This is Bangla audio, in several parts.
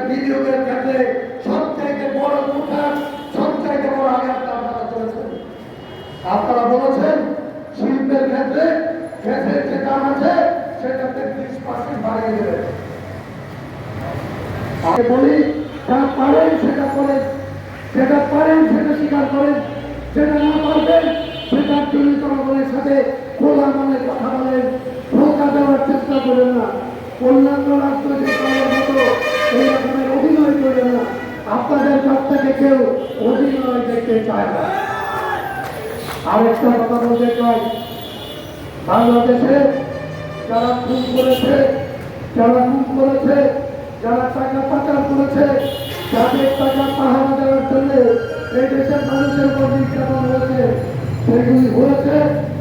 বিনিয়োগের ক্ষেত্রে সবচাইতে বড় কোঠার সবচাইতে বড় আঘাত আপনারা করেছেন। আপনারা বলেছেন শিল্পের ক্ষেত্রে গ্যাসের যে দাম আছে সেটা 33% বাড়িয়ে দেবেন। আমি বলি যা পারেন সেটা করেন, যেটা পারেন সেটা স্বীকার করেন, যেটা না পারবেন সেটার জন্য জনগণের সাথে খোলা মনে কথা বলেন, ধোঁকা দেওয়ার চেষ্টা করেন না। অন্যান্য রাজনৈতিক দলের মতো এই রকমের অভিনয় করেন না। আপনাদের কাছ থেকে কেউ অভিনয় দেখতে চায় না। আরেকটা কথা বলতে চাই, বাংলাদেশে যারা খুন করেছে, যারা টাকা পাচার করেছে, যাদের টাকা পাহারা দেওয়ার জন্য এই দেশের মানুষের উপর নির্যাতন হয়েছে, সেগুলি হয়েছে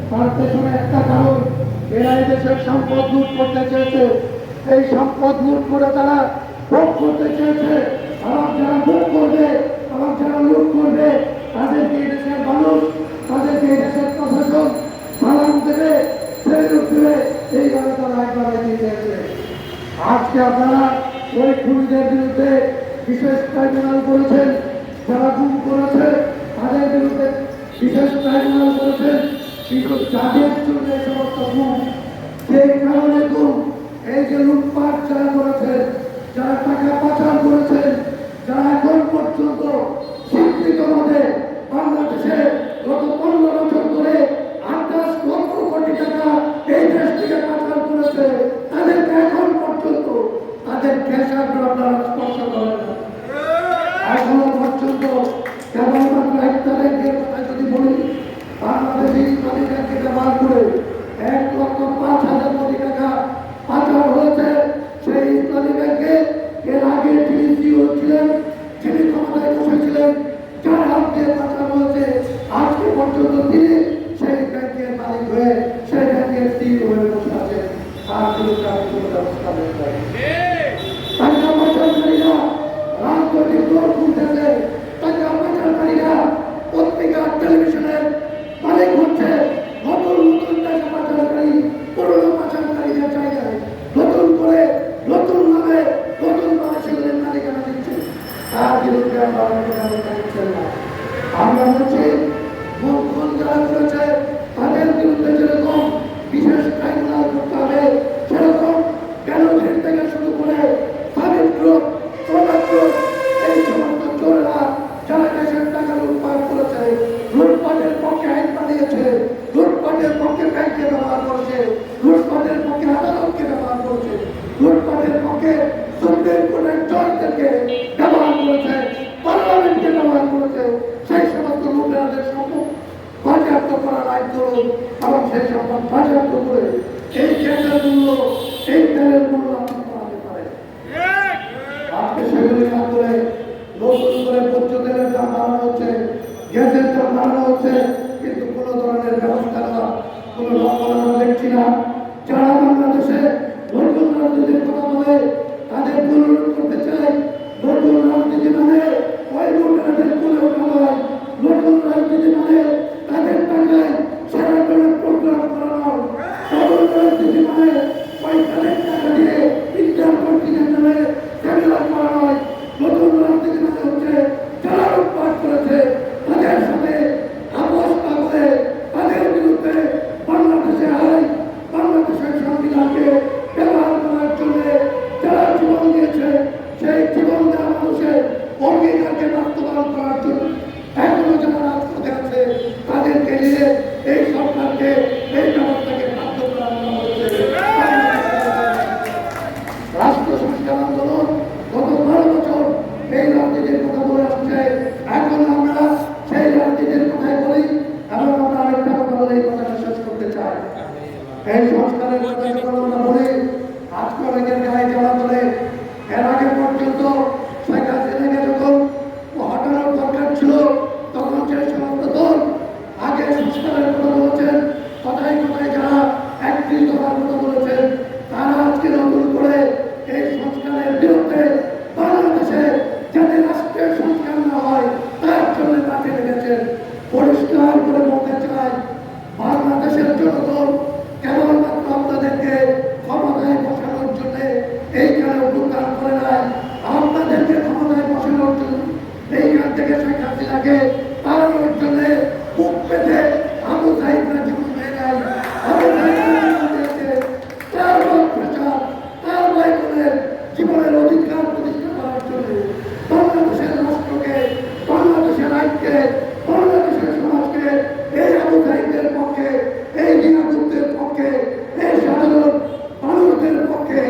তার পেছনে একটা কারণ, এরা এই দেশের সম্পদ লুট করতে চেয়েছে। এই সম্পদ লুট করে তারা ভোগ করতে চেয়েছে। আবার যারা ভোগ করবে, আবার যারা লুট করবে, তাদেরকে এই দেশের মানুষ, তাদেরকে এই দেশের প্রশাসন সালাম দেবে, ফেরত দেবে। এইভাবে তারা একবার এগিয়ে চেয়েছে। আজকে আপনারা ওই খুনিদের বিরুদ্ধে বিশেষ ট্রাইব্যুনাল করেছেন, যারা গুম করেছে তাদের বিরুদ্ধে বিশেষ ট্রাইব্যুনাল করেছেন। কিন্তু যাদের জন্য সমস্ত গুম, সেই কারণে গুম, এই যে লুটপাট যারা করেছেন, যারা টাকা পাচার করেছেন, যারা এখন পর্যন্ত স্বীকৃত মতে বাংলাদেশে গত 15 বছর ধরে 28 লক্ষ কোটি টাকা এই দেশ থেকে পাচার করেছে, তাদেরকে এখন পর্যন্ত তাদের খেসারগুলো আপনারা স্পর্শ করেন না। এখনো পর্যন্ত কেবলমাত্র একটা ব্যাংকের কথা যদি বলি, বাংলাদেশ ইসলামী ব্যাংকে ব্যবহার করে 1,05,000 কোটি টাকা পাচার হয়েছে। সেই ইসলামী ব্যাংকে এর আগে যিনি সিইও ছিলেন, যিনি ক্ষমতায় বসেছিলেন, যার হাত দিয়ে পাচার হয়েছে, আজকে পর্যন্ত তিনি সেই ব্যাংকের মালিক হয়ে সেই ব্যাংকের সিইও হয়ে বসে আছেন। তার বিরুদ্ধে আমি কোনো ব্যবস্থা নেব। টাকা পাচারকারীরা রাজনৈতিক দল খুলতেছে, টাকা পাচারকারীরা পত্রিকা টেলিভিশনের মালিক হচ্ছে। নতুন নতুন টাকা পাচারকারী পুরনো পাচারকারীদের জায়গায় নতুন করে নতুন নামে নতুন ভাবে সেগুলির মালিকানা দিচ্ছে। তার বিরুদ্ধে আমরা নিচ্ছেন না। আমরা বলছি খুন যারা করেছে তাদের বিরুদ্ধে যেরকম বিশেষ ট্রাইব্যুনাল করতে হবে, সেরকম গ্যালোজির থেকে শুরু করে সাবিত গ্রুপ, প্রভাত গ্রুপ, এই সমস্ত চোরেরা যারা দেশের টাকা লুটপাট করেছে, লুটপাটের পক্ষে আইন বানিয়েছে, লুটপাটের পক্ষে ব্যাংকে ব্যবহার করেছে, লুটপাটের পক্ষে আদালতকে ব্যবহার করেছে, লুটপাটের পক্ষে সুপ্রিম কোর্টের জজদেরকে ব্যবহার করেছে, পার্লামেন্টকে ব্যবহার করেছে। সেই সমস্ত লুটেরাদের সম্পদ বাজেয়াপ্ত করার আইন করুন এবং সেই সম্পদ বাজেয়াপ্ত করে এই গ্যাসের মূল্য, এই তেলের মূল্য আপনি কমাতে পারেন। আজকে সেগুলি না করে নতুন করে ভোজ্য তেলের দাম বাড়ানো হচ্ছে, গ্যাসের দাম বাড়ানো হচ্ছে, কিন্তু কোনো ধরনের ব্যবস্থা নেওয়া, কোনো লক্ষ্য আমরা দেখছি না। যারা বাংলাদেশে নতুন রাজনীতির কথা বলে তাদের পুনরুদ্ধার করতে চায়, নতুন রাজনীতি মানে ওই লুটেরাদের তুলে ওঠা নয়। নতুন রাজনীতি মানে তাদের টাকায় সারাজনের প্রোগ্রাম করানো। নতুন রাজনীতি মানে ওই তাদের টাকা দিয়ে ইন্টারকন্টিনেন্ট নামে সেমিনার করা নয়। নতুন রাজনীতি মানে হচ্ছে যারা লুটপাট করেছে তাদের সাথে আপোষ না করে তাদের বিরুদ্ধে বাংলাদেশে আইন, বাংলাদেশের সংবিধানকে ব্যবহার করার জন্য যারা জীবন দিয়েছে, সেই জীবন দেওয়া মানুষের অঙ্গীকারকে বাস্তবায়ন করার জন্য এখনো যারা রাজপথে আছে তাদেরকে নিয়ে এই সরকারকে, এই ব্যবস্থাকে বাধ্য করানো হচ্ছে। রাষ্ট্র সংস্কার আন্দোলন গত 12 বছর এই রাজনীতির কথা বলে আসছে। এখন আমরা সেই রাজনীতির কথাই বলি এবং আমরা আরেকটা কথা বলে এই কথাটা শেষ করতে চাই। এই সংস্কারের কথা যখন আমরা বলি, আজকে অনেকের গায়ে জ্বালা বলে। এর আগে পর্যন্ত শেখ হাসিনাকে যখন হটানোর দরকার ছিল, তখন সেই সমস্ত দল আগে সংস্কারের কথা বলেছেন, কথায় কথায় যারা 31 দফার কথা বলেছেন, তারা আজকে নতুন করে এই সংস্কারের বিরুদ্ধে বাংলাদেশে যাতে রাষ্ট্রের সংস্কার না হয় তার জন্য মাঠে লেগেছেন। পরিষ্কার করে বলতে চাই, বাংলাদেশের জনগণ কেবলমাত্র আপনাদেরকে দেশটাকে তাড়ানোর জন্য বুক পেতে আবু সাইদরা জীবন দেয় নাই। আবু সাইদরা জীবন দিয়েছে তার প্রচার, তার ভাই বোনের জীবনের অধিকার প্রতিষ্ঠা করার জন্য, বাংলাদেশের রাষ্ট্রকে, বাংলাদেশের আইনকে, বাংলাদেশের সমাজকে এই আবু সাইদের পক্ষে, এই নিরাপত্তের পক্ষে, এই সাধারণ মানুষদের পক্ষে,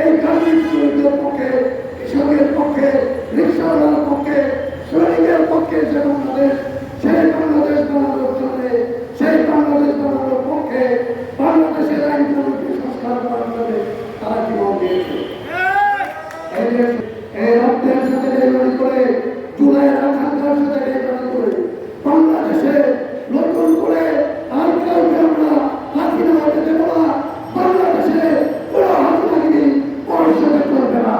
এই গার্মেন্টস শ্রমিকদের পক্ষে, কৃষকের পক্ষে, রিক্সাওয়ালার পক্ষে, শ্রমিকের পক্ষে যে বাংলাদেশ, সেই বাংলাদেশ বানানোর জন্য, সেই বাংলাদেশ বানানোর পক্ষে, বাংলাদেশের আইন কানুনকে সংস্কার করার জন্য তারা জীবন দিয়েছে। এই রক্তের সাথে ডেলিভারি করে, জুলাইয়ের আকাঙ্ক্ষার সাথে ডেলিভারি করে বাংলাদেশে নতুন করে আর কাউকে আমরা হাসিনা হতে দেব না। বাংলাদেশে কোনো হাসিনাগিরি পরিশোধ করবে না।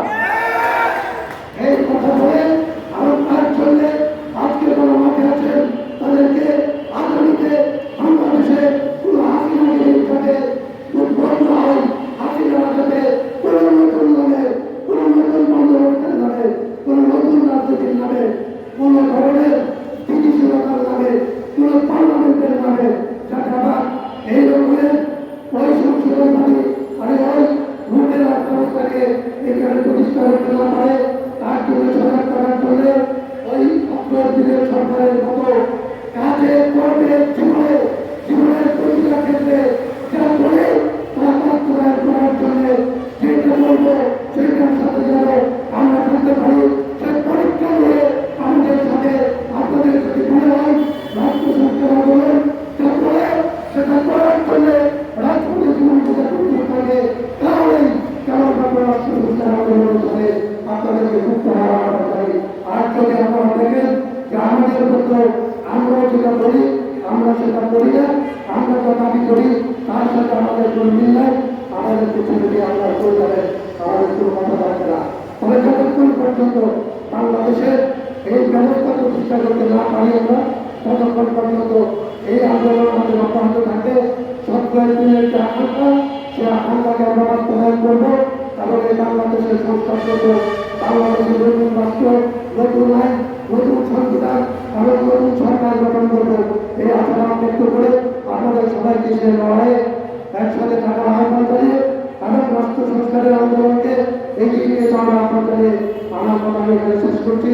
এই কথা বলে আমার তার জন্য আজকে কোনো মাঠে আছেন তাদেরকে আগামীতে বাংলাদেশে কোনো হাসিনাগিরি যাতে উদ্ভব না হয়, হাসিনা যাতে কোনো নতুন নামে, কোনো নতুন বন্দোবস্তের নামে, কোনো নতুন রাজনীতির নামে, কোনো ধরনের স্থিতিশীলতার নামে, কোনো পার্লামেন্টের নামে যাতে আবার এই রকমের ওই সংশোধনকারী আর ওই ভোটের ব্যবস্থাকে এখানে প্রতিষ্ঠা করতে না পারে, তার জন্য সজাগ করার জন্য ওই দিনের সরকারের মতো কাজে করবে জীবনের প্রতিটা ক্ষেত্রে যা করে তা বাস্তবায়ন করার জন্য যেটা বলবো সেটার সাথে যেন আমরা করতে পারি, সে পরীক্ষা নিয়ে আমাদের সাথে আপনাদের যদি মনে হয় রাষ্ট্র সংস্কার আন্দোলন যা করে সেটা করার জন্য রাজপথে জীবন যদি করতে থাকে, তাহলেই কেমন রাষ্ট্র সংস্কার আন্দোলনের সাথে আপনাদেরকে মুক্ত হওয়া চাই। আর যদি আপনারা দেখেন যে আমাদের মতো আমরা যেটা করি আমরা সেটা করি না, আমরা যা দাবি করি তার সাথে আমাদের কোনো মিল নাই, আমাদের পিছনে দিয়ে আমরা করে যাবেন, আমাদের কোনো কথা থাকবে না। তবে যতক্ষণ পর্যন্ত বাংলাদেশের এই ব্যবস্থা প্রতিষ্ঠা করতে না পারি আমরা, ততক্ষণ পর্যন্ত এই আন্দোলন আমাদের অব্যাহত থাকবে। সরকারের দিনের যে আকাঙ্ক্ষা, সে আকাঙ্ক্ষাকে আমরা বাস্তবায়ন করবো এবং এই বাংলাদেশের সংস্কার করবো। বাংলাদেশের নতুন রাষ্ট্র, নতুন আইন, নতুন সংবিধান এবং নতুন সরকার গঠন করবো, এই আশা ব্যক্ত করে আপনাদের সবাইকে সে লড়াইয়ে একসাথে থাকার আহ্বান জানিয়ে এবং রাষ্ট্র সংস্কারের আন্দোলনকে এগিয়ে নিয়ে যাওয়ার আহ্বান জানিয়ে আমার কথা আমি এখানে শেষ করছি।